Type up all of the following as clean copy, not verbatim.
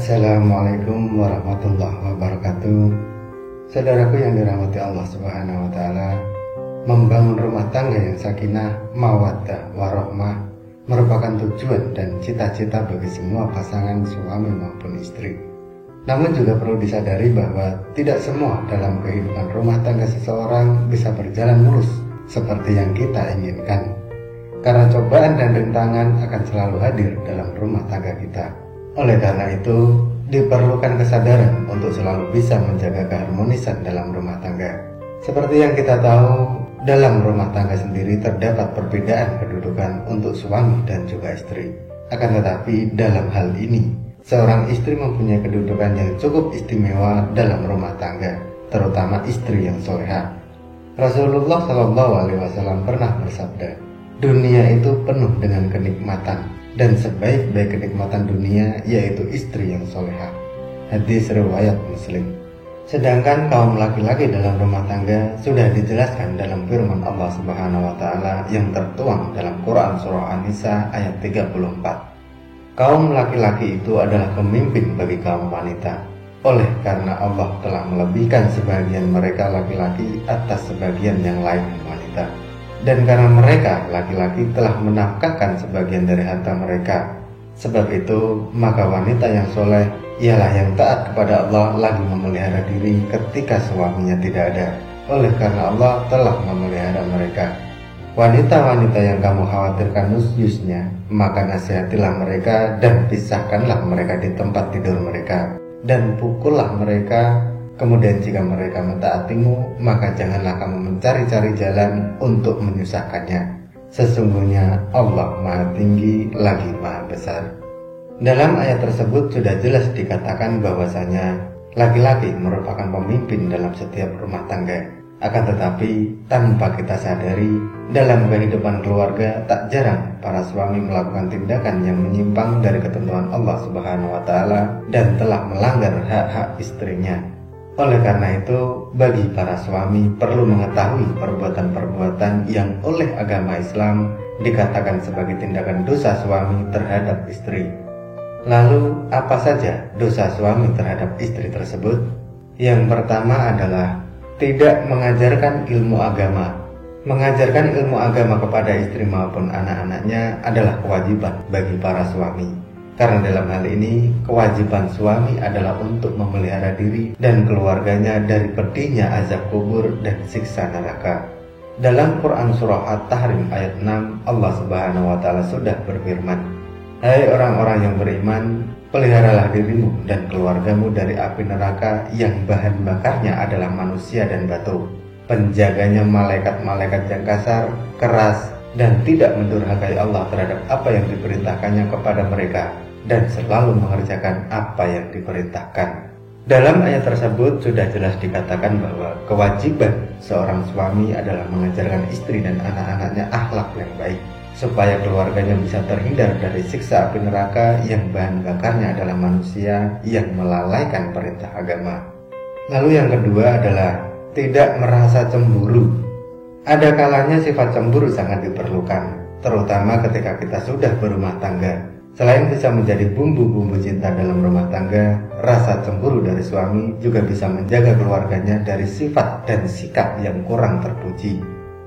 Assalamualaikum warahmatullahi wabarakatuh. Saudaraku yang dirahmati Allah Subhanahu wa Ta'ala, membangun rumah tangga yang sakinah, mawaddah, warahmah merupakan tujuan dan cita-cita bagi semua pasangan suami maupun istri. Namun juga perlu disadari bahwa tidak semua dalam kehidupan rumah tangga seseorang bisa berjalan mulus seperti yang kita inginkan. Karena cobaan dan rintangan akan selalu hadir dalam rumah tangga kita. Oleh karena itu, diperlukan kesadaran untuk selalu bisa menjaga keharmonisan dalam rumah tangga. Seperti yang kita tahu, dalam rumah tangga sendiri terdapat perbedaan kedudukan untuk suami dan juga istri. Akan tetapi dalam hal ini, seorang istri mempunyai kedudukan yang cukup istimewa dalam rumah tangga, terutama istri yang solehah. Rasulullah SAW pernah bersabda, dunia itu penuh dengan kenikmatan, dan sebaik-baik kenikmatan dunia yaitu istri yang solehah. Hadis riwayat Muslim. Sedangkan kaum laki-laki dalam rumah tangga sudah dijelaskan dalam firman Allah Subhanahu wa Ta'ala yang tertuang dalam Quran surah An-Nisa ayat 34. Kaum laki-laki itu adalah pemimpin bagi kaum wanita. Oleh karena Allah telah melebihkan sebagian mereka laki-laki atas sebagian yang lain wanita. Dan karena mereka laki-laki telah menafkahkan sebagian dari harta mereka. Sebab itu maka wanita yang soleh ialah yang taat kepada Allah lagi memelihara diri ketika suaminya tidak ada. Oleh karena Allah telah memelihara mereka. Wanita-wanita yang kamu khawatirkan nusyusnya, maka nasihatilah mereka dan pisahkanlah mereka di tempat tidur mereka, dan pukullah mereka. Kemudian jika mereka mentaatimu, maka janganlah kamu mencari-cari jalan untuk menyusahkannya. Sesungguhnya Allah Maha Tinggi lagi Maha Besar. Dalam ayat tersebut sudah jelas dikatakan bahwasanya laki-laki merupakan pemimpin dalam setiap rumah tangga. Akan tetapi tanpa kita sadari, dalam kehidupan keluarga tak jarang para suami melakukan tindakan yang menyimpang dari ketentuan Allah Subhanahu wa Ta'ala dan telah melanggar hak-hak istrinya. Oleh karena itu, bagi para suami perlu mengetahui perbuatan-perbuatan yang oleh agama Islam dikatakan sebagai tindakan dosa suami terhadap istri. Lalu, apa saja dosa suami terhadap istri tersebut? Yang pertama adalah tidak mengajarkan ilmu agama. Mengajarkan ilmu agama kepada istri maupun anak-anaknya adalah kewajiban bagi para suami. Karena dalam hal ini, kewajiban suami adalah untuk memelihara diri dan keluarganya dari pedihnya azab kubur dan siksa neraka. Dalam Quran surah At-Tahrim ayat 6, Allah Subhanahu wa Ta'ala sudah berfirman, hai orang-orang yang beriman, peliharalah dirimu dan keluargamu dari api neraka yang bahan bakarnya adalah manusia dan batu. Penjaganya malaikat-malaikat yang kasar, keras, dan tidak mendurhakai Allah terhadap apa yang diperintahkannya kepada mereka, dan selalu mengerjakan apa yang diperintahkan. Dalam ayat tersebut sudah jelas dikatakan bahwa kewajiban seorang suami adalah mengajarkan istri dan anak-anaknya akhlak yang baik, supaya keluarganya bisa terhindar dari siksa api neraka yang bahan bakarnya adalah manusia yang melalaikan perintah agama. Lalu yang kedua adalah tidak merasa cemburu. Ada kalanya sifat cemburu sangat diperlukan, terutama ketika kita sudah berumah tangga. Selain bisa menjadi bumbu-bumbu cinta dalam rumah tangga, rasa cemburu dari suami juga bisa menjaga keluarganya dari sifat dan sikap yang kurang terpuji.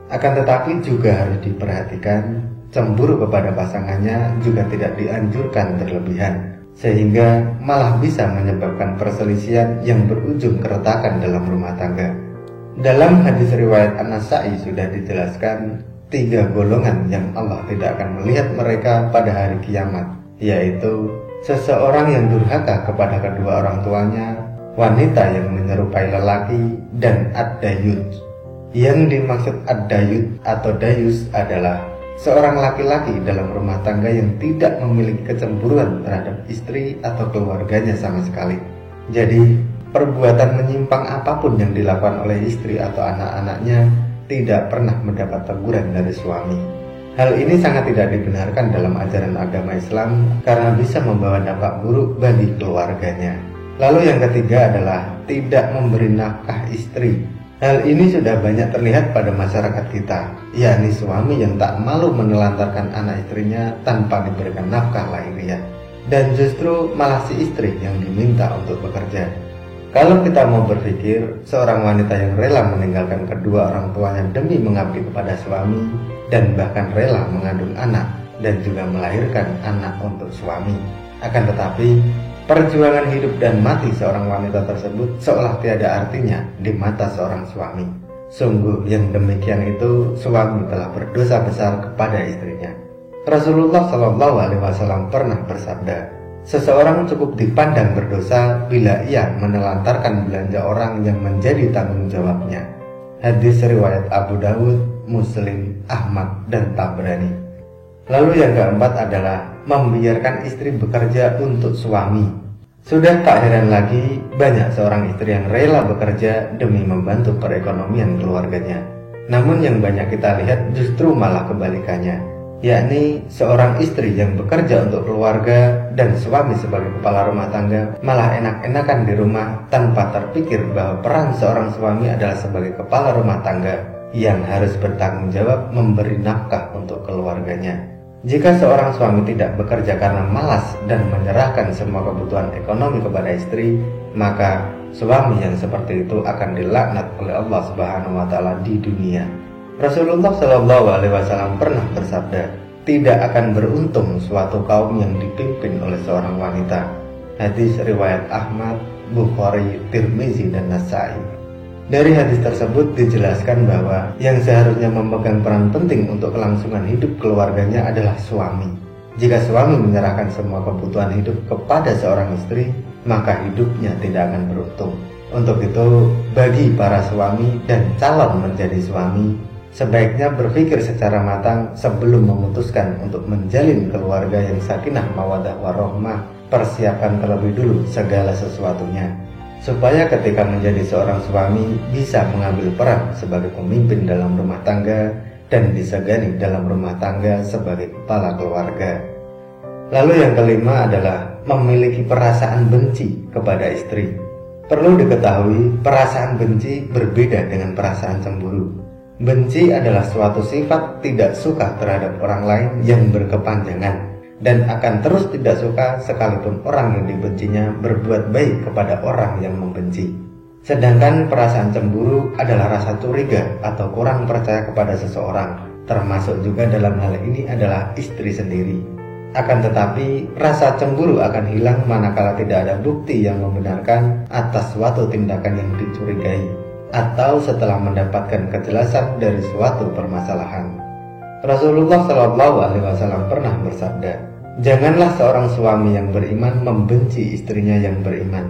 Akan tetapi juga harus diperhatikan, cemburu kepada pasangannya juga tidak dianjurkan berlebihan, sehingga malah bisa menyebabkan perselisihan yang berujung keretakan dalam rumah tangga. Dalam hadis riwayat An-Nasa'i sudah dijelaskan 3 golongan yang Allah tidak akan melihat mereka pada hari kiamat, yaitu seseorang yang durhaka kepada kedua orang tuanya, wanita yang menyerupai lelaki, dan ad-dayut. Yang dimaksud ad-dayut atau dayus adalah seorang laki-laki dalam rumah tangga yang tidak memiliki kecemburuan terhadap istri atau keluarganya sama sekali. Jadi, perbuatan menyimpang apapun yang dilakukan oleh istri atau anak-anaknya tidak pernah mendapat teguran dari suami. Hal ini sangat tidak dibenarkan dalam ajaran agama Islam karena bisa membawa dampak buruk bagi keluarganya. Lalu yang ketiga adalah tidak memberi nafkah istri. Hal ini sudah banyak terlihat pada masyarakat kita, yakni suami yang tak malu menelantarkan anak istrinya tanpa diberikan nafkah lahiriah. dan justru malah si istri yang diminta untuk bekerja. Kalau kita mau berpikir, seorang wanita yang rela meninggalkan kedua orang tuanya demi mengabdi kepada suami, dan bahkan rela mengandung anak dan juga melahirkan anak untuk suami. Akan tetapi, perjuangan hidup dan mati seorang wanita tersebut seolah tiada artinya di mata seorang suami. Sungguh yang demikian itu suami telah berdosa besar kepada istrinya. Rasulullah SAW pernah bersabda, seseorang cukup dipandang berdosa bila ia menelantarkan belanja orang yang menjadi tanggung jawabnya. Hadis riwayat Abu Dawud, Muslim, Ahmad, dan Tabrani. Lalu yang keempat adalah membiarkan istri bekerja untuk suami. Sudah tak heran lagi banyak seorang istri yang rela bekerja demi membantu perekonomian keluarganya. Namun yang banyak kita lihat justru malah kebalikannya, yakni seorang istri yang bekerja untuk keluarga dan suami sebagai kepala rumah tangga malah enak-enakan di rumah tanpa terpikir bahwa peran seorang suami adalah sebagai kepala rumah tangga yang harus bertanggung jawab memberi nafkah untuk keluarganya. Jika seorang suami tidak bekerja karena malas dan menyerahkan semua kebutuhan ekonomi kepada istri, maka suami yang seperti itu akan dilaknat oleh Allah Subhanahu wa taala di dunia. Rasulullah SAW pernah bersabda, tidak akan beruntung suatu kaum yang dipimpin oleh seorang wanita. Hadis riwayat Ahmad, Bukhari, Tirmizi, dan Nasai. Dari hadis tersebut dijelaskan bahwa yang seharusnya memegang peran penting untuk kelangsungan hidup keluarganya adalah suami. Jika suami menyerahkan semua kebutuhan hidup kepada seorang istri, maka hidupnya tidak akan beruntung. Untuk itu, bagi para suami dan calon menjadi suami, sebaiknya berpikir secara matang sebelum memutuskan untuk menjalin keluarga yang sakinah mawaddah warahmah. Persiapkan terlebih dulu segala sesuatunya, supaya ketika menjadi seorang suami bisa mengambil peran sebagai pemimpin dalam rumah tangga dan disegani dalam rumah tangga sebagai kepala keluarga. Lalu yang kelima adalah memiliki perasaan benci kepada istri. Perlu diketahui, perasaan benci berbeda dengan perasaan cemburu. Benci adalah suatu sifat tidak suka terhadap orang lain yang berkepanjangan dan akan terus tidak suka sekalipun orang yang dibencinya berbuat baik kepada orang yang membenci. Sedangkan perasaan cemburu adalah rasa curiga atau kurang percaya kepada seseorang, termasuk juga dalam hal ini adalah istri sendiri. Akan tetapi, rasa cemburu akan hilang manakala tidak ada bukti yang membenarkan atas suatu tindakan yang dicurigai, atau setelah mendapatkan kejelasan dari suatu permasalahan. Rasulullah SAW pernah bersabda, janganlah seorang suami yang beriman membenci istrinya yang beriman.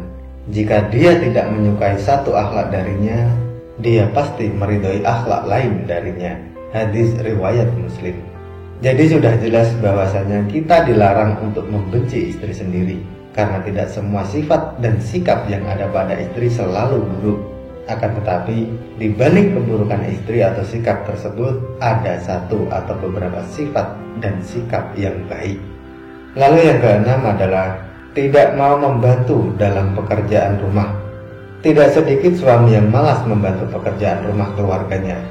Jika dia tidak menyukai satu akhlak darinya, dia pasti meridhoi akhlak lain darinya. Hadis riwayat Muslim. Jadi sudah jelas bahwasanya kita dilarang untuk membenci istri sendiri, karena tidak semua sifat dan sikap yang ada pada istri selalu buruk. Akan tetapi, di balik keburukan istri atau sikap tersebut, ada satu atau beberapa sifat dan sikap yang baik. Lalu yang keenam adalah tidak mau membantu dalam pekerjaan rumah. Tidak sedikit suami yang malas membantu pekerjaan rumah keluarganya.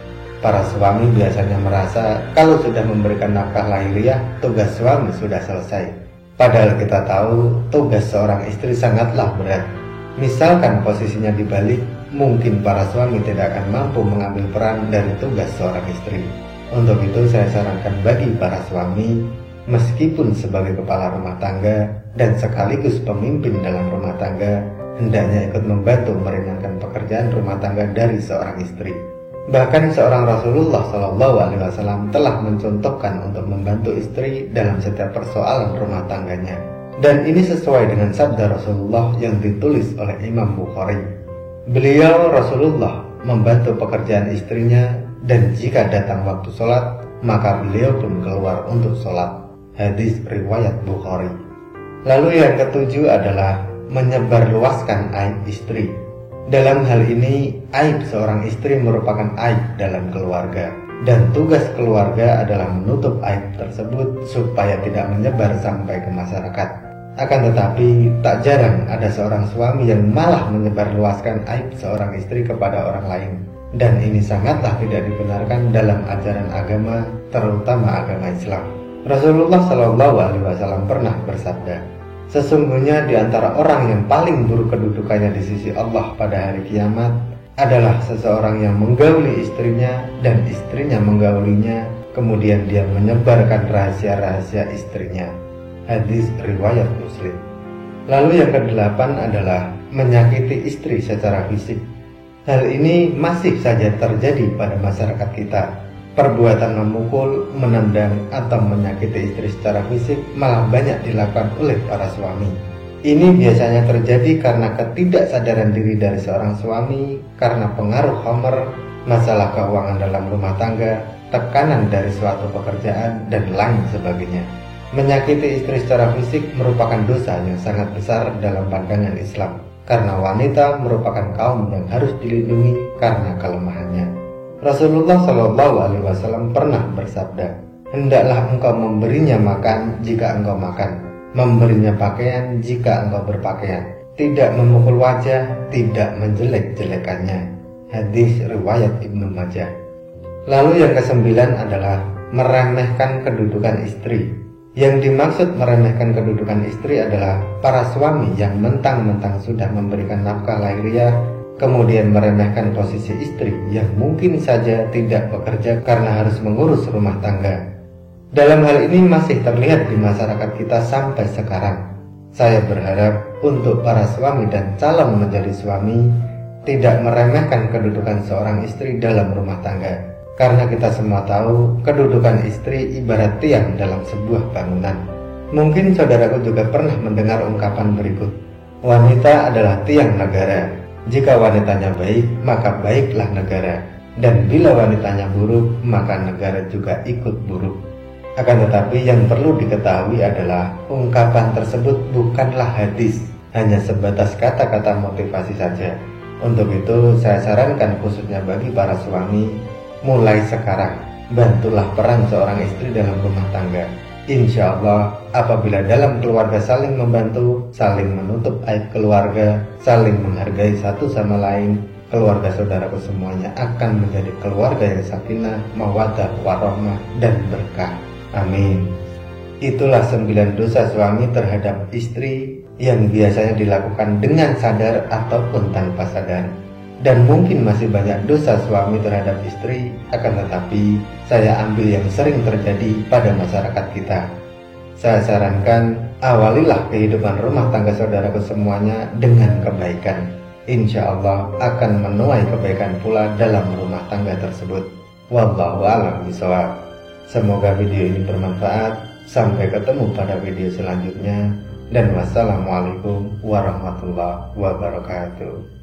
Para suami biasanya merasa kalau sudah memberikan nafkah lahiriah, tugas suami sudah selesai. Padahal kita tahu tugas seorang istri sangatlah berat. Misalkan posisinya dibalik, mungkin para suami tidak akan mampu mengambil peran dari tugas seorang istri. Untuk itu saya sarankan bagi para suami, meskipun sebagai kepala rumah tangga dan sekaligus pemimpin dalam rumah tangga, hendaknya ikut membantu meringankan pekerjaan rumah tangga dari seorang istri. Bahkan seorang Rasulullah SAW telah mencontohkan untuk membantu istri dalam setiap persoalan rumah tangganya. Dan ini sesuai dengan sabda Rasulullah yang ditulis oleh Imam Bukhari. Beliau Rasulullah membantu pekerjaan istrinya, dan jika datang waktu sholat, maka beliau pun keluar untuk sholat. Hadis riwayat Bukhari. Lalu yang ketujuh adalah menyebarluaskan aib istri. Dalam hal ini, aib seorang istri merupakan aib dalam keluarga, dan tugas keluarga adalah menutup aib tersebut supaya tidak menyebar sampai ke masyarakat. Akan tetapi, tak jarang ada seorang suami yang malah menyebarluaskan aib seorang istri kepada orang lain. Dan ini sangatlah tidak dibenarkan dalam ajaran agama, terutama agama Islam. Rasulullah SAW pernah bersabda, Sesungguhnya di antara orang yang paling buruk kedudukannya di sisi Allah pada hari kiamat adalah seseorang yang menggauli istrinya dan istrinya menggaulinya, kemudian dia menyebarkan rahasia-rahasia istrinya. Hadis riwayat Muslim. Lalu yang kedelapan adalah menyakiti istri secara fisik. Hal ini masih saja terjadi pada masyarakat kita. Perbuatan memukul, menendang, atau menyakiti istri secara fisik malah banyak dilakukan oleh para suami. Ini biasanya terjadi karena ketidaksadaran diri dari seorang suami, karena pengaruh homer, masalah keuangan dalam rumah tangga, tekanan dari suatu pekerjaan, dan lain sebagainya. Menyakiti istri secara fisik merupakan dosa yang sangat besar dalam pandangan Islam, karena wanita merupakan kaum yang harus dilindungi karena kelemahannya. Rasulullah SAW pernah bersabda, "Hendaklah engkau memberinya makan jika engkau makan, memberinya pakaian jika engkau berpakaian, tidak memukul wajah, tidak menjelek-jelekannya." Hadis riwayat Ibnu Majah. Lalu yang kesembilan adalah meremehkan kedudukan istri. Yang dimaksud meremehkan kedudukan istri adalah para suami yang mentang-mentang sudah memberikan nafkah lahiriah, kemudian meremehkan posisi istri yang mungkin saja tidak bekerja karena harus mengurus rumah tangga. Dalam hal ini masih terlihat di masyarakat kita sampai sekarang. Saya berharap untuk para suami dan calon menjadi suami tidak meremehkan kedudukan seorang istri dalam rumah tangga, karena kita semua tahu kedudukan istri ibarat tiang dalam sebuah bangunan. Mungkin saudaraku juga pernah mendengar ungkapan berikut, wanita adalah tiang negara. Jika wanitanya baik, maka baiklah negara, dan bila wanitanya buruk, maka negara juga ikut buruk. Akan tetapi yang perlu diketahui adalah ungkapan tersebut bukanlah hadis, hanya sebatas kata-kata motivasi saja. Untuk itu saya sarankan khususnya bagi para suami, mulai sekarang bantulah peran seorang istri dalam rumah tangga. Insya Allah apabila dalam keluarga saling membantu, saling menutup aib keluarga, saling menghargai satu sama lain, keluarga saudaraku semuanya akan menjadi keluarga yang sakinah, mawaddah, warahmah, dan berkah. Amin. Itulah 9 dosa suami terhadap istri yang biasanya dilakukan dengan sadar ataupun tanpa sadar. Dan mungkin masih banyak dosa suami terhadap istri, akan tetapi saya ambil yang sering terjadi pada masyarakat kita. Saya sarankan, awalilah kehidupan rumah tangga saudaraku semuanya dengan kebaikan. Insya Allah akan menuai kebaikan pula dalam rumah tangga tersebut. Wallahu a'lam bishawab. Semoga video ini bermanfaat. Sampai ketemu pada video selanjutnya. Dan wassalamualaikum warahmatullahi wabarakatuh.